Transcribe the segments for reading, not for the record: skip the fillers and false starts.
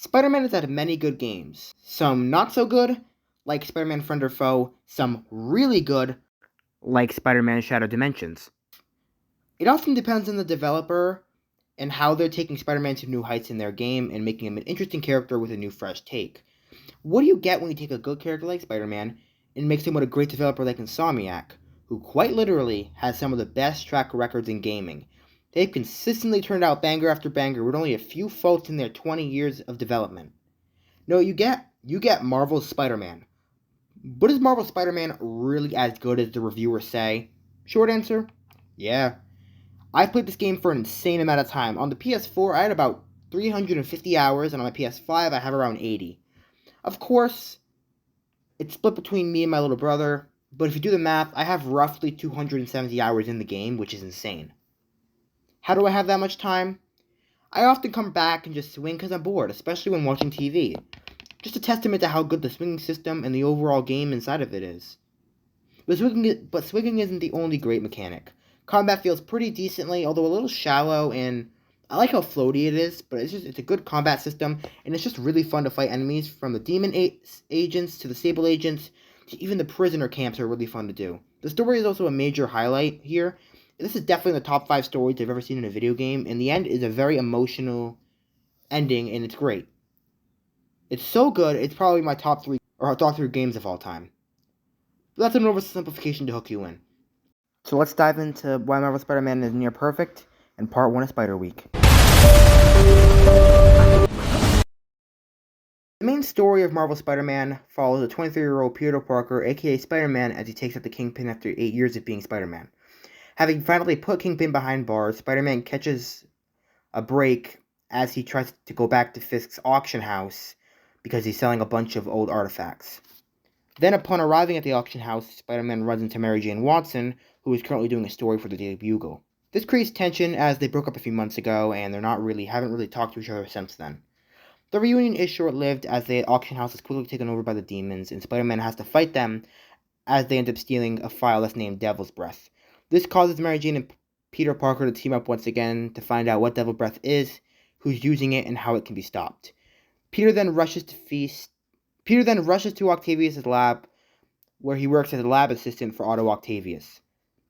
Spider-Man has had many good games. Some not so good, like Spider-Man Friend or Foe. Some really good, like Spider-Man Shadow Dimensions. It often depends on the developer and how they're taking Spider-Man to new heights in their game and making him an interesting character with a new fresh take. What do you get when you take a good character like Spider-Man and mix him with a great developer like Insomniac, who quite literally has some of the best track records in gaming? They've consistently turned out banger after banger with only a few faults in their 20 years of development. No, you get Marvel's Spider-Man. But is Marvel's Spider-Man really as good as the reviewers say? Short answer, yeah. I've played this game for an insane amount of time. On the PS4, I had about 350 hours, and on my PS5, I have around 80. Of course, it's split between me and my little brother, but if you do the math, I have roughly 270 hours in the game, which is insane. How do I have that much time? I often come back and just swing because I'm bored, especially when watching TV. Just a testament to how good the swinging system and the overall game inside of it is. But swinging isn't the only great mechanic. Combat feels pretty decently, although a little shallow, and I like how floaty it is, but it's a good combat system, and it's just really fun to fight enemies, from the demon agents to the Sable agents, to even the prisoner camps are really fun to do. The story is also a major highlight here. This is definitely in the top 5 stories I've ever seen in a video game, and the end is a very emotional ending, and it's great. It's so good, it's probably my top 3 games of all time. But that's an oversimplification to hook you in. So let's dive into why Marvel Spider-Man is near perfect and part 1 of Spider Week. The main story of Marvel Spider-Man follows a 23-year-old Peter Parker, aka Spider-Man, as he takes up the Kingpin after 8 years of being Spider-Man. Having finally put Kingpin behind bars, Spider-Man catches a break as he tries to go back to Fisk's auction house because he's selling a bunch of old artifacts. Then, upon arriving at the auction house, Spider-Man runs into Mary Jane Watson, who is currently doing a story for the Daily Bugle. This creates tension as they broke up a few months ago, and haven't really talked to each other since then. The reunion is short-lived as the auction house is quickly taken over by the demons, and Spider-Man has to fight them as they end up stealing a file that's named Devil's Breath. This causes Mary Jane and Peter Parker to team up once again to find out what Devil's Breath is, who's using it, and how it can be stopped. Peter then rushes to Octavius' lab, where he works as a lab assistant for Otto Octavius.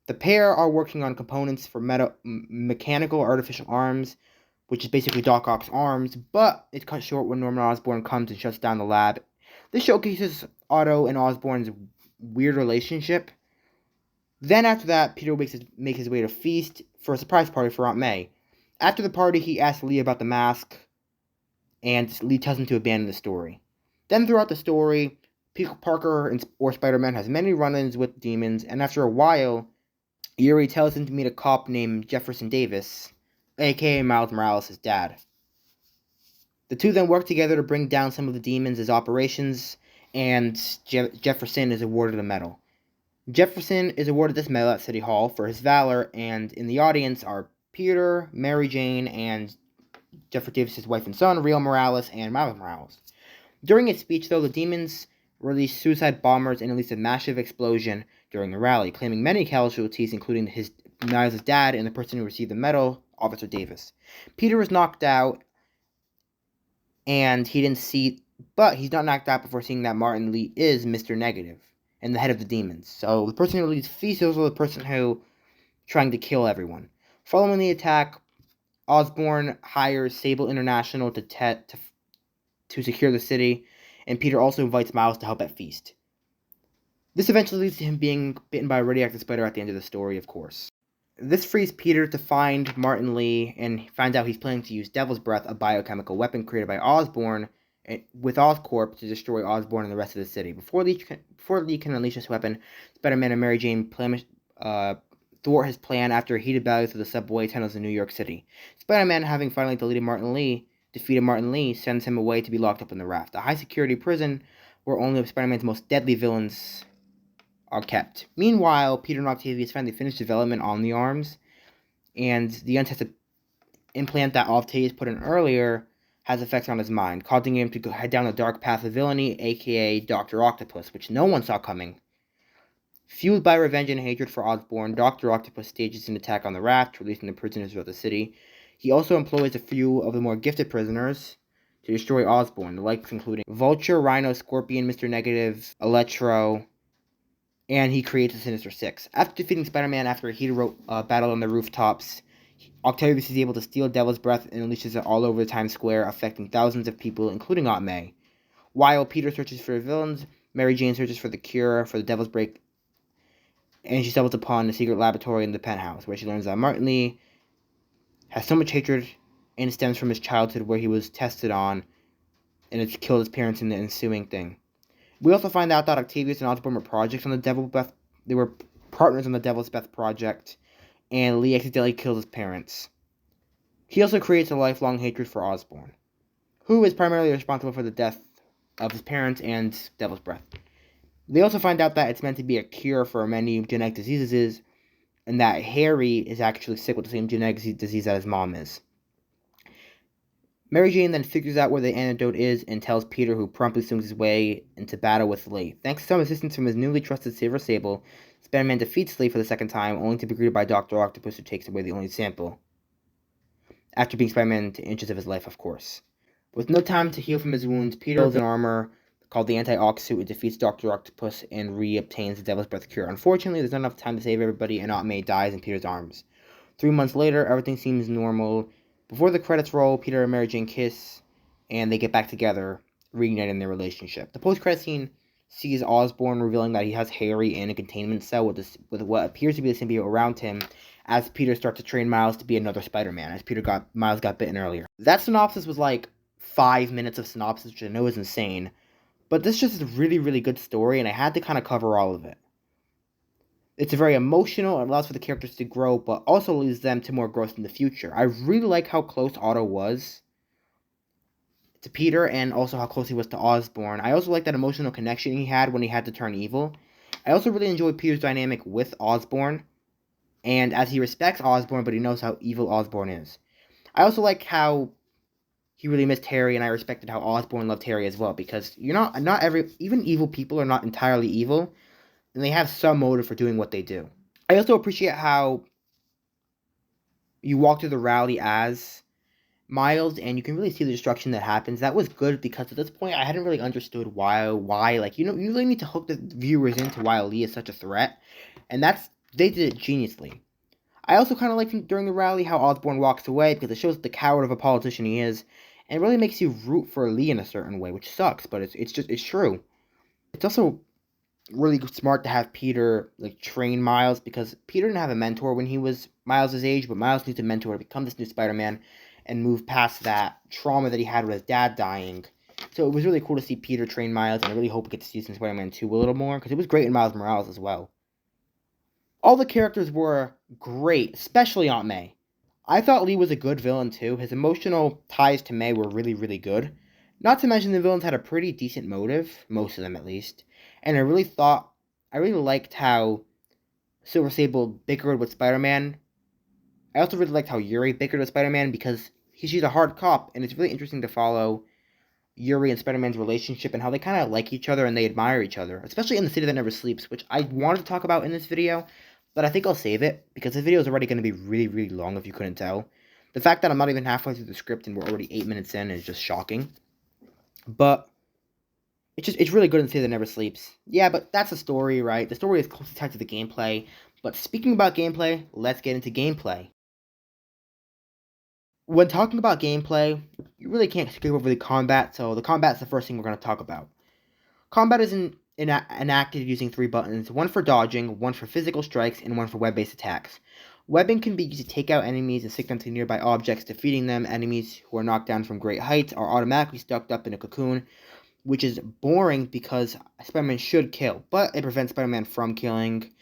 The pair are working on components for mechanical artificial arms, which is basically Doc Ock's arms, but it's cut short when Norman Osborn comes and shuts down the lab. This showcases Otto and Osborn's weird relationship. Then after that, Peter makes his way to Feast for a surprise party for Aunt May. After the party, he asks Lee about the mask, and Lee tells him to abandon the story. Then throughout the story, Peter Parker or Spider-Man has many run-ins with demons, and after a while, Yuri tells him to meet a cop named Jefferson Davis, aka Miles Morales' dad. The two then work together to bring down some of the demons as operations, and Jefferson is awarded a medal. Jefferson is awarded this medal at City Hall for his valor, and in the audience are Peter, Mary Jane, and Jeffrey Davis' wife and son, Rio Morales, and Miles Morales. During his speech, though, the demons released suicide bombers and released a massive explosion during the rally, claiming many casualties, including Miles' dad and the person who received the medal, Officer Davis. Peter was knocked out, and but he's not knocked out before seeing that Martin Lee is Mr. Negative and the head of the demons. So the person who leads Feast is also the person who trying to kill everyone. Following the attack, Osborn hires Sable International to secure the city, and Peter also invites Miles to help at Feast. This eventually leads to him being bitten by a radioactive spider at the end of the story, of course. This frees Peter to find Martin Lee and finds out he's planning to use Devil's Breath, a biochemical weapon created by Osborn with Oscorp to destroy Osborn and the rest of the city. Before Lee can unleash this weapon, Spider-Man and Mary Jane thwart his plan after a heated battle through the subway tunnels in New York City. Spider-Man, having finally defeated Martin Lee, sends him away to be locked up in the Raft, a high-security prison where only Spider-Man's most deadly villains are kept. Meanwhile, Peter and Octavius finally finish development on the arms, and the untested implant that Octavius put in earlier has effects on his mind, causing him to head down a dark path of villainy, aka Dr. Octopus, which no one saw coming. Fueled by revenge and hatred for Osborn, Dr. Octopus stages an attack on the Raft, releasing the prisoners throughout the city. He also employs a few of the more gifted prisoners to destroy Osborn, the likes including Vulture, Rhino, Scorpion, Mr. Negative, Electro, and he creates the Sinister Six. After defeating Spider-Man after a heated battle on the rooftops, Octavius is able to steal Devil's Breath and unleashes it all over Times Square, affecting thousands of people, including Aunt May. While Peter searches for villains, Mary Jane searches for the cure for the Devil's Break, and she stumbles upon a secret laboratory in the penthouse, where she learns that Martin Lee has so much hatred and it stems from his childhood where he was tested on and it's killed his parents in the ensuing thing. We also find out that Octavius and Osborn were projects on the Devil's Breath. They were partners on the Devil's Breath project, and Lee accidentally killed his parents. He also creates a lifelong hatred for Osborn, who is primarily responsible for the death of his parents and Devil's Breath. They also find out that it's meant to be a cure for many genetic diseases, and that Harry is actually sick with the same genetic disease that his mom is. Mary Jane then figures out where the antidote is and tells Peter, who promptly swings his way into battle with Lee. Thanks to some assistance from his newly trusted Silver Sable, Spider-Man defeats Lee for the second time, only to be greeted by Dr. Octopus, who takes away the only sample. After being Spider-Man to inches of his life, of course. With no time to heal from his wounds, Peter builds an armor called the Anti-Ox suit and defeats Dr. Octopus and re-obtains the Devil's Breath cure. Unfortunately, there's not enough time to save everybody, and Aunt May dies in Peter's arms. 3 months later, everything seems normal. Before the credits roll, Peter and Mary Jane kiss, and they get back together, reigniting their relationship. The post-credit scene sees Osborn revealing that he has Harry in a containment cell with what appears to be the symbiote around him, as Peter starts to train Miles to be another Spider-Man, as Miles got bitten earlier. That synopsis was like 5 minutes of synopsis, which I know is insane, but this just is a really, really good story, and I had to kind of cover all of it. It's very emotional, it allows for the characters to grow, but also leads them to more growth in the future. I really like how close Otto was to Peter, and also how close he was to Osborn. I also like that emotional connection he had when he had to turn evil. I also really enjoyed Peter's dynamic with Osborn, and as he respects Osborn, but he knows how evil Osborn is. I also like how he really missed Harry, and I respected how Osborn loved Harry as well, because even evil people are not entirely evil, and they have some motive for doing what they do. I also appreciate how you walk through the rally as Miles, and you can really see the destruction that happens. That was good, because at this point, I hadn't really understood why, like, you really need to hook the viewers into why Lee is such a threat, and they did it geniusly. I also kind of like during the rally how Osborn walks away, because it shows the coward of a politician he is, and it really makes you root for Lee in a certain way, which sucks, but it's true. It's also really smart to have Peter train Miles, because Peter didn't have a mentor when he was Miles' age, but Miles needs a mentor to become this new Spider-Man and move past that trauma that he had with his dad dying. So it was really cool to see Peter train Miles, and I really hope we get to see some Spider-Man 2 a little more, because it was great in Miles Morales as well. All the characters were great, especially Aunt May. I thought Lee was a good villain too. His emotional ties to May were really, really good. Not to mention the villains had a pretty decent motive, most of them at least. And I really liked how Silver Sable bickered with Spider-Man. I also really liked how Yuri bickered with Spider-Man, because she's a hard cop, and it's really interesting to follow Yuri and Spider-Man's relationship and how they kind of like each other and they admire each other, especially in The City That Never Sleeps, which I wanted to talk about in this video, but I think I'll save it, because this video is already going to be really, really long if you couldn't tell. The fact that I'm not even halfway through the script and we're already 8 minutes in is just shocking. But it's really good in The City That Never Sleeps. Yeah, but that's the story, right? The story is closely tied to the gameplay. But speaking about gameplay, let's get into gameplay. When talking about gameplay, you really can't skip over the combat, so the combat's the first thing we're going to talk about. Combat is enacted using 3 buttons, one for dodging, one for physical strikes, and one for web-based attacks. Webbing can be used to take out enemies and stick them to nearby objects. Defeating them, enemies who are knocked down from great heights are automatically stuck up in a cocoon, which is boring because Spider-Man should kill, but it prevents Spider-Man from killing,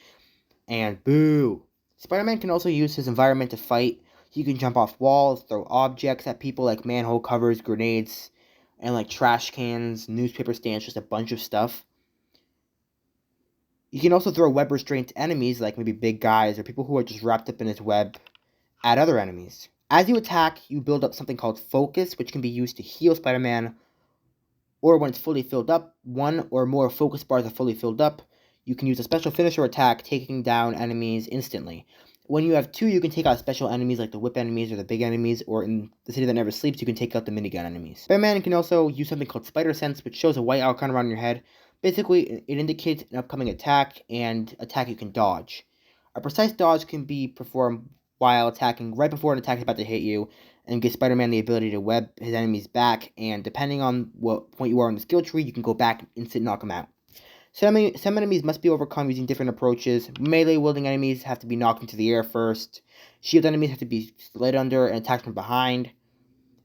and boo! Spider-Man can also use his environment to fight. He can jump off walls, throw objects at people like manhole covers, grenades, and trash cans, newspaper stands, just a bunch of stuff. You can also throw web restraint enemies, like maybe big guys or people who are just wrapped up in his web, at other enemies. As you attack, you build up something called Focus, which can be used to heal Spider-Man, or when it's fully filled up, 1 or more focus bars are fully filled up, you can use a special finisher attack, taking down enemies instantly. When you have 2, you can take out special enemies like the whip enemies or the big enemies, or in the city that never sleeps, you can take out the minigun enemies. Spider-Man can also use something called Spider Sense, which shows a white outline around your head. Basically, it indicates an upcoming attack and attack you can dodge. A precise dodge can be performed while attacking right before an attack is about to hit you, and gives Spider-Man the ability to web his enemies back, and depending on what point you are in the skill tree, you can go back and instant knock them out. Some enemies must be overcome using different approaches. Melee wielding enemies have to be knocked into the air first. Shield enemies have to be slid under and attacked from behind.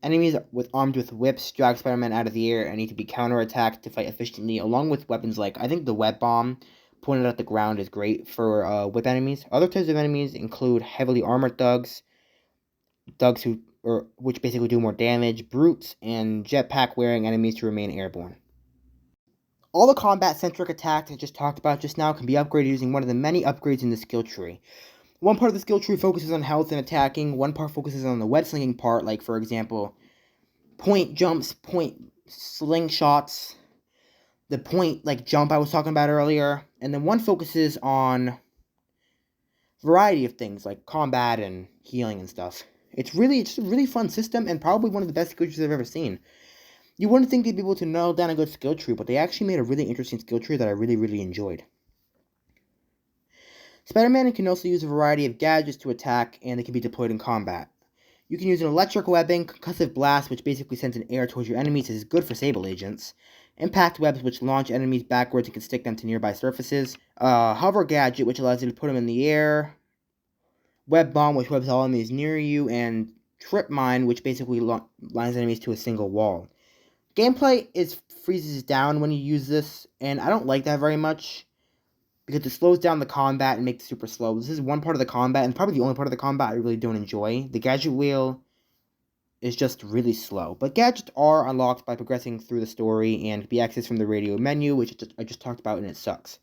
Enemies armed with whips drag Spider-Man out of the air and need to be counterattacked to fight efficiently, along with weapons like, I think the web bomb pointed at the ground is great for whip enemies. Other types of enemies include heavily armored thugs which basically do more damage, brutes, and jetpack wearing enemies to remain airborne. All the combat-centric attacks I just talked about just now can be upgraded using one of the many upgrades in the skill tree. One part of the skill tree focuses on health and attacking, one part focuses on the web slinging part, like for example, point jumps, point slingshots, the point jump I was talking about earlier, and then one focuses on a variety of things like combat and healing and stuff. It's a really fun system and probably one of the best skill trees I've ever seen. You wouldn't think they'd be able to nail down a good skill tree, but they actually made a really interesting skill tree that I really enjoyed. Spider-Man can also use a variety of gadgets to attack, and they can be deployed in combat. You can use an electric webbing, concussive blast, which basically sends an air towards your enemies. This is good for Sable agents. Impact webs, which launch enemies backwards and can stick them to nearby surfaces. Hover gadget, which allows you to put them in the air. Web bomb, which webs all enemies near you, and trip mine, which basically lines enemies to a single wall. Gameplay freezes down when you use this, and I don't like that very much, because it slows down the combat and makes it super slow. This is one part of the combat, and probably the only part of the combat I really don't enjoy. The gadget wheel is just really slow, but gadgets are unlocked by progressing through the story and can be accessed from the radio menu, which I just talked about, and it sucks.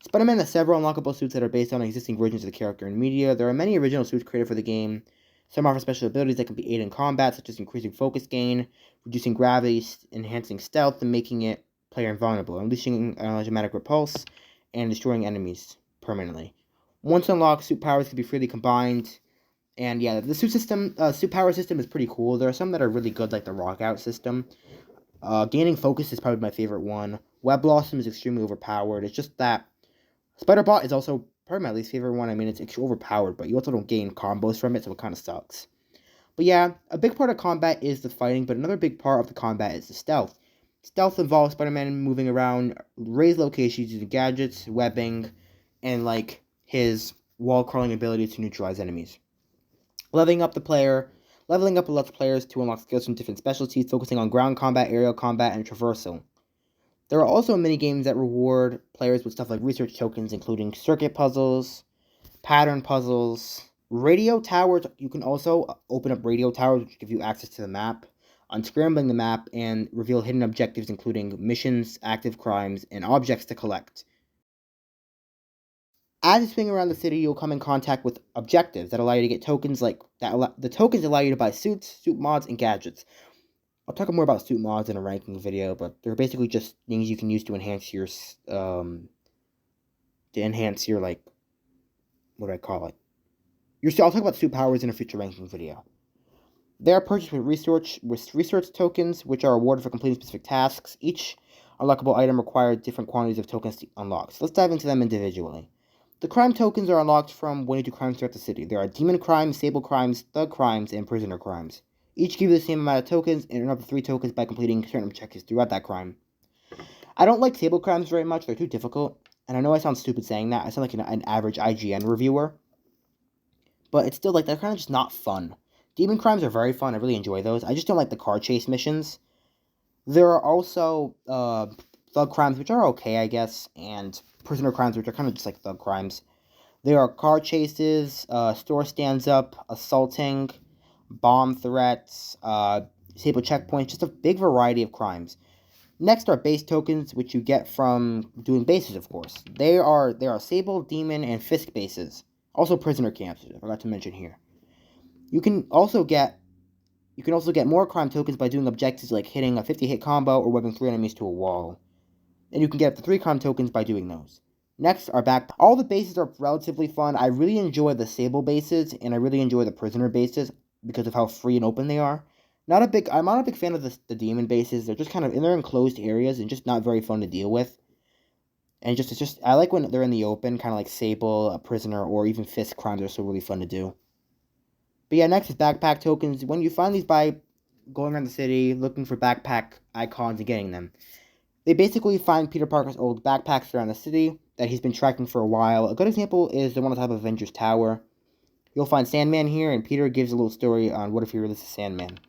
Spider-Man has several unlockable suits that are based on existing versions of the character in media. There are many original suits created for the game. Some offer special abilities that can be aided in combat, such as increasing focus gain, reducing gravity, enhancing stealth, and making it player invulnerable, unleashing an automatic repulse, and destroying enemies permanently. Once unlocked, suit powers can be freely combined, and yeah, the suit power system is pretty cool. There are some that are really good, like the rock out system. Gaining focus is probably my favorite one. Web Blossom is extremely overpowered. It's just that Spider-Bot is also probably my least favorite one. I mean, it's overpowered, but you also don't gain combos from it, so it kind of sucks. But yeah, a big part of combat is the fighting, but another big part of the combat is the stealth. Stealth involves Spider-Man moving around raised locations using gadgets, webbing, and his wall crawling ability to neutralize enemies. Leveling up allows players to unlock skills from different specialties, focusing on ground combat, aerial combat, and traversal. There are also mini games that reward players with stuff like research tokens, including circuit puzzles, pattern puzzles, radio towers. You can also open up radio towers, which give you access to the map, unscrambling the map, and reveal hidden objectives, including missions, active crimes, and objects to collect. As you swing around the city, you'll come in contact with objectives that allow you to get tokens the tokens allow you to buy suits, suit mods, and gadgets. I'll talk more about suit mods in a ranking video, but they're basically just things you can use to enhance your what do I call it? I'll talk about suit powers in a future ranking video. They are purchased with research tokens, which are awarded for completing specific tasks. Each unlockable item requires different quantities of tokens to unlock. So let's dive into them individually. The crime tokens are unlocked from when you do crimes throughout the city. There are demon crimes, sable crimes, thug crimes, and prisoner crimes. Each give you the same amount of tokens and earn up to 3 tokens by completing certain objectives throughout that crime. I don't like sable crimes very much. They're too difficult. And I know I sound stupid saying that. I sound like an average IGN reviewer. But it's still they're kind of just not fun. Demon crimes are very fun. I really enjoy those. I just don't like the car chase missions. There are also thug crimes, which are okay, I guess, and prisoner crimes, which are kind of just like thug crimes. There are car chases, store stands up, assaulting, bomb threats, sable checkpoints, just a big variety of crimes. Next are base tokens, which you get from doing bases, of course. There are sable, demon, and fisk bases. Also prisoner camps, I forgot to mention here. You can also get more crime tokens by doing objectives like hitting a 50-hit combo or webbing 3 enemies to a wall. And you can get up to 3 crime tokens by doing those. Next are back. All the bases are relatively fun. I really enjoy the Sable bases, and I really enjoy the Prisoner bases because of how free and open they are. I'm not a big fan of the Demon bases. They're just kind of in their enclosed areas and just not very fun to deal with. And it's just I like when they're in the open, kind of like Sable, a Prisoner, or even Fist Crimes are so really fun to do. But yeah, next is backpack tokens. When you find these by going around the city, looking for backpack icons and getting them. They basically find Peter Parker's old backpacks around the city that he's been tracking for a while. A good example is the one on top of Avengers Tower. You'll find Sandman here, and Peter gives a little story on what if he releases Sandman.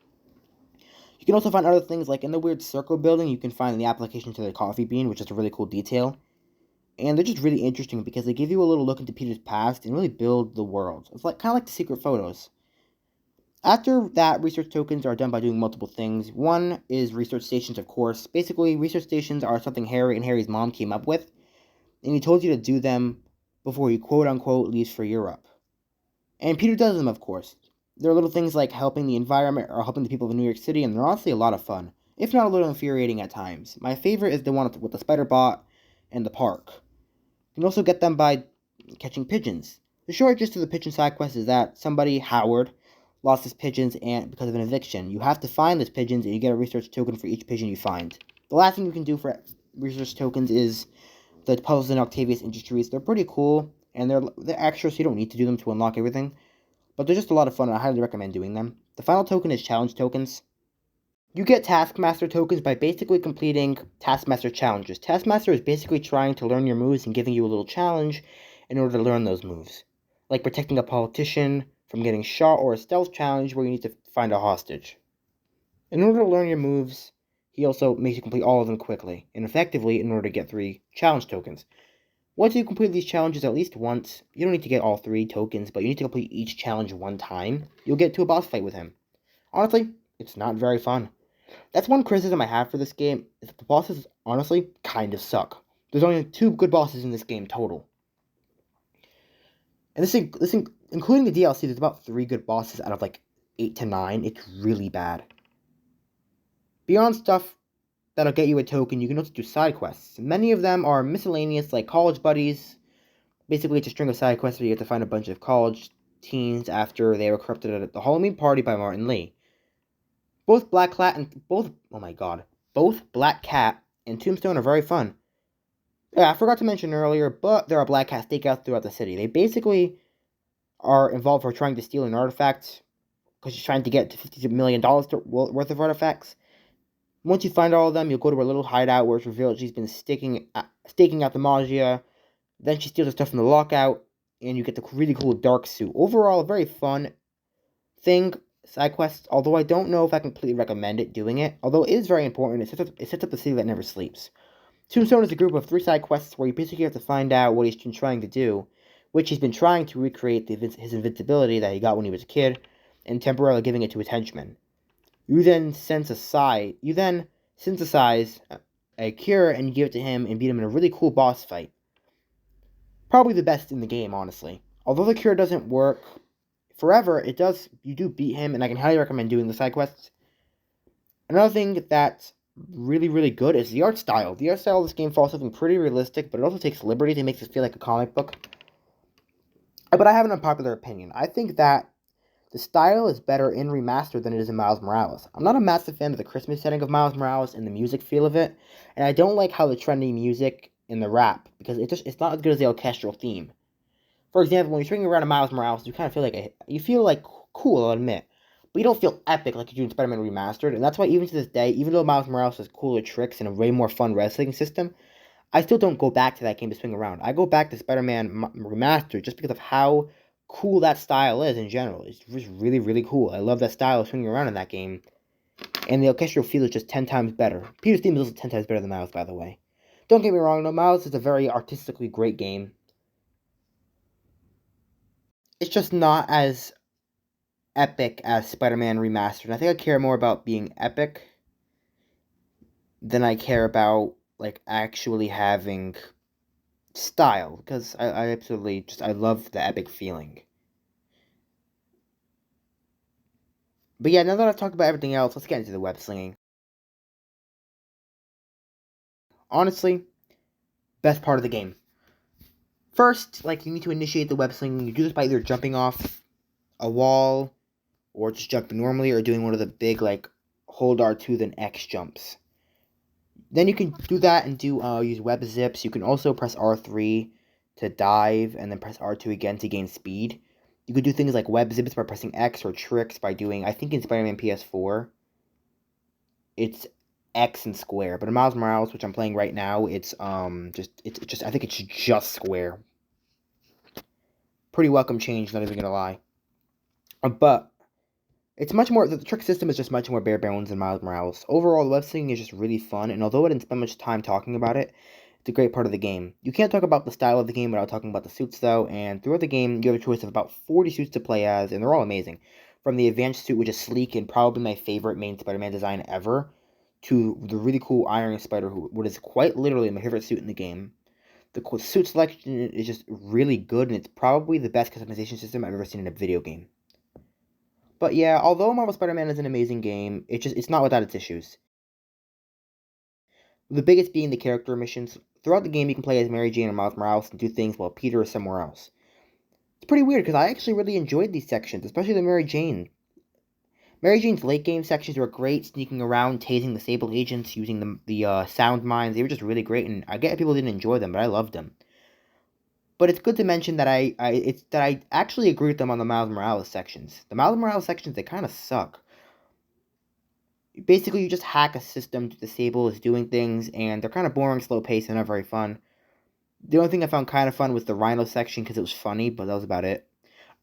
You can also find other things, like in the weird circle building, you can find the application to the coffee bean, which is a really cool detail. And they're just really interesting because they give you a little look into Peter's past and really build the world. It's like kind of like the secret photos. After that, research tokens are done by doing multiple things. One is research stations, of course. Basically, research stations are something Harry and Harry's mom came up with, and he told you to do them before he quote-unquote leaves for Europe. And Peter does them, of course. There are little things like helping the environment or helping the people of New York City, and they're honestly a lot of fun, if not a little infuriating at times. My favorite is the one with the spider bot and the park. You can also get them by catching pigeons. The short gist of the pigeon side quest is that somebody, Howard, lost his pigeons and because of an eviction. You have to find those pigeons and you get a research token for each pigeon you find. The last thing you can do for research tokens is the puzzles in Octavius Industries. They're pretty cool and they're extra, so you don't need to do them to unlock everything. But they're just a lot of fun and I highly recommend doing them. The final token is challenge tokens. You get Taskmaster tokens by basically completing Taskmaster challenges. Taskmaster is basically trying to learn your moves and giving you a little challenge in order to learn those moves. Like protecting a politician from getting shot, or a stealth challenge where you need to find a hostage. In order to learn your moves, he also makes you complete all of them quickly and effectively in order to get 3 challenge tokens. Once you complete these challenges at least once, you don't need to get all 3 tokens, but you need to complete each challenge one time, you'll get to a boss fight with him. Honestly, it's not very fun. That's one criticism I have for this game, is that the bosses honestly kind of suck. There's only 2 good bosses in this game total. And including the DLC, there's about 3 good bosses out of like 8 to 9. It's really bad. Beyond stuff that'll get you a token, you can also do side quests. Many of them are miscellaneous, like college buddies. Basically, it's a string of side quests where you have to find a bunch of college teens after they were corrupted at the Halloween party by Martin Lee. Both Black Cat and Tombstone are very fun. Yeah, I forgot to mention earlier, but there are Black Cat stakeouts throughout the city. They basically are involved for trying to steal an artifact, because she's trying to get to $50 million worth of artifacts. Once you find all of them, you'll go to her little hideout where it's revealed she's been staking out the Magia. Then she steals the stuff from the lockout, and you get the really cool dark suit. Overall, a very fun thing, side quest, although I don't know if I completely recommend it doing it. Although it is very important, it sets up a city that never sleeps. Tombstone is a group of 3 side quests where you basically have to find out what he's been trying to do, which he's been trying to recreate his invincibility that he got when he was a kid, and temporarily giving it to his henchmen. You then synthesize a cure and give it to him and beat him in a really cool boss fight. Probably the best in the game, honestly. Although the cure doesn't work forever, you do beat him, and I can highly recommend doing the side quests. Another thing that's really, really good is the art style. The art style of this game follows something pretty realistic, but it also takes liberties and makes it feel like a comic book. But I have an unpopular opinion. I think that the style is better in remastered than it is in Miles Morales. I'm not a massive fan of the Christmas setting of Miles Morales and the music feel of it, and I don't like how the trendy music in the rap, because it's not as good as the orchestral theme. For example, when you're swinging around a Miles Morales, you kind of feel like cool, I'll admit, but you don't feel epic like you do in Spider-Man Remastered, and that's why even to this day, even though Miles Morales has cooler tricks and a way more fun wrestling system, I still don't go back to that game to swing around. I go back to Spider-Man Remastered just because of how cool that style is in general. It's just really, really cool. I love that style of swinging around in that game, and the orchestral feel is just 10 times better. Peter's theme is also 10 times better than Miles, by the way. Don't get me wrong, though, Miles is a very artistically great game. It's just not as epic as Spider-Man Remastered. I think I care more about being epic than I care about, like, actually having style, because I absolutely I love the epic feeling. But yeah, now that I've talked about everything else, let's get into the web slinging. Honestly, best part of the game. First, like, you need to initiate the web slinging. You do this by either jumping off a wall, or just jumping normally, or doing one of the big, like, hold R2 then X jumps. Then you can do that and use web zips. You can also press R3 to dive, and then press R2 again to gain speed. You could do things like web zips by pressing X, or tricks by doing, I think in Spider-Man PS4, it's X and square. But in Miles Morales, which I'm playing right now, it's just I think it's just square. Pretty welcome change, not even gonna lie. But it's much more, the trick system is just much more bare bones than Miles Morales. Overall, the web slinging is just really fun, and although I didn't spend much time talking about it, it's a great part of the game. You can't talk about the style of the game without talking about the suits, though, and throughout the game, you have a choice of about 40 suits to play as, and they're all amazing. From the advanced suit, which is sleek and probably my favorite main Spider-Man design ever, to the really cool Iron Spider, what is quite literally my favorite suit in the game. The suit selection is just really good, and it's probably the best customization system I've ever seen in a video game. But yeah, although Marvel Spider-Man is an amazing game, it's not without its issues. The biggest being the character missions. Throughout the game, you can play as Mary Jane or Miles Morales and do things while Peter is somewhere else. It's pretty weird because I actually really enjoyed these sections, especially the Mary Jane. Mary Jane's late game sections were great, sneaking around, tasing the Sable agents, using the sound mines. They were just really great, and I get people didn't enjoy them, but I loved them. But it's good to mention that I actually agree with them on the Miles Morales sections. The Miles Morales sections, they kind of suck. Basically, you just hack a system to disable is doing things, and they're kind of boring, slow paced, and not very fun. The only thing I found kind of fun was the Rhino section because it was funny, but that was about it.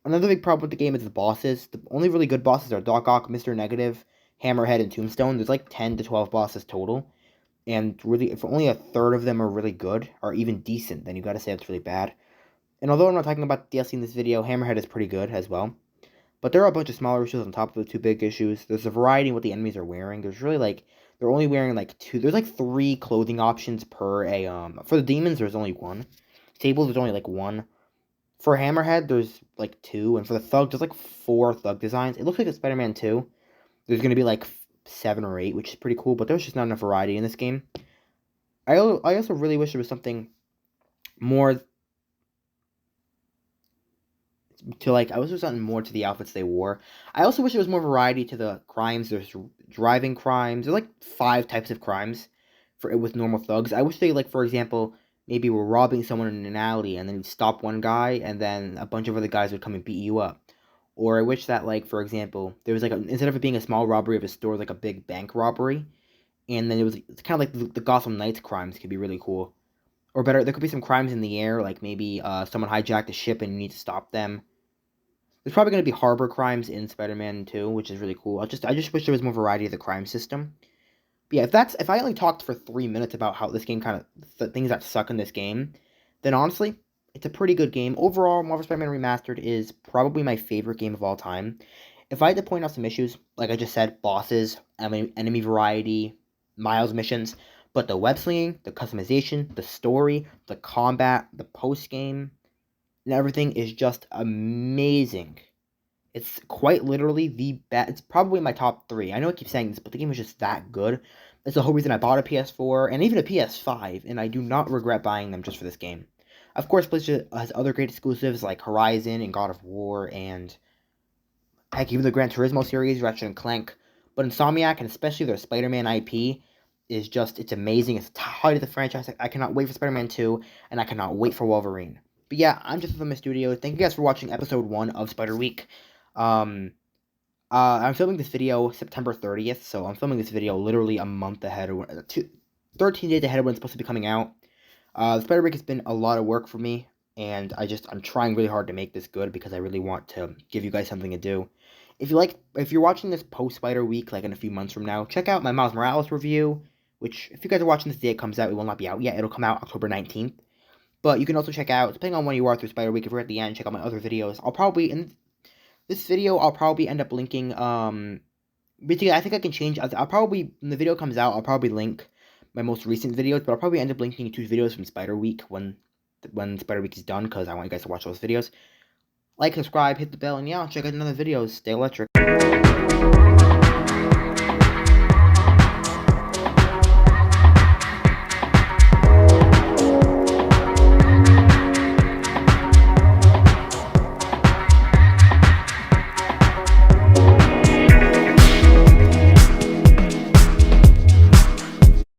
Another big problem with the game is the bosses. The only really good bosses are Doc Ock, Mr. Negative, Hammerhead, and Tombstone. There's like 10 to 12 bosses total, and really, if only a third of them are really good, or even decent, then you gotta say that's really bad. And although I'm not talking about DLC in this video, Hammerhead is pretty good as well. But there are a bunch of smaller issues on top of the two big issues. There's a variety in what the enemies are wearing. There's really like they're only wearing like two. There's like 3 clothing options per a For the demons, there's only 1. Sable, there's only like 1. For Hammerhead, there's like 2, and for the thug, there's like 4 thug designs. It looks like a Spider-Man 2. There's gonna be like 7 or 8, which is pretty cool. But there's just not enough variety in this game. I also really wish there was something more to like. I wish there was something more to the outfits they wore. I also wish there was more variety to the crimes. There's driving crimes. There's like 5 types of crimes for with normal thugs. I wish they, like, for example, maybe were robbing someone in an alley and then you'd stop one guy and then a bunch of other guys would come and beat you up. Or I wish that, like, for example, there was like instead of it being a small robbery of a store, like a big bank robbery, and then it's kind of like the Gotham Knights crimes could be really cool. Or better, there could be some crimes in the air, like maybe someone hijacked a ship and you need to stop them. There's probably going to be harbor crimes in Spider-Man 2, which is really cool. I just wish there was more variety of the crime system. But yeah, if I only talked for 3 minutes about how this game kind of the things that suck in this game, then honestly, it's a pretty good game. Overall, Marvel Spider-Man Remastered is probably my favorite game of all time. If I had to point out some issues, like I just said, bosses, enemy variety, Miles missions, but the web slinging, the customization, the story, the combat, the post game, and everything is just amazing. It's quite literally the best. It's probably my top 3. I know I keep saying this, but the game was just that good. That's the whole reason I bought a PS4 and even a PS5, and I do not regret buying them just for this game. Of course, PlayStation has other great exclusives like Horizon and God of War, and heck, even the Gran Turismo series, Ratchet and Clank. But Insomniac, and especially their Spider-Man IP, it's amazing. It's the height of the franchise. I cannot wait for Spider-Man 2, and I cannot wait for Wolverine. But yeah, I'm just from the studio. Thank you guys for watching episode 1 of Spider Week. I'm filming this video September 30th, so I'm filming this video literally a month ahead, or 13 days ahead of when it's supposed to be coming out. The Spider Week has been a lot of work for me, and I'm trying really hard to make this good because I really want to give you guys something to do. If you're watching this post Spider Week, like in a few months from now, check out my Miles Morales review, which, if you guys are watching this the day it comes out, it will not be out yet. It'll come out October 19th. But you can also check out, depending on when you are through Spider Week, if you're at the end, check out my other videos. In this video, I'll probably end up linking, basically, I think I can change, I'll probably, when the video comes out, I'll probably link my most recent videos, but I'll probably end up linking 2 videos from Spider Week when Spider Week is done, because I want you guys to watch those videos. Like, subscribe, hit the bell, and yeah, check out another videos. Stay electric.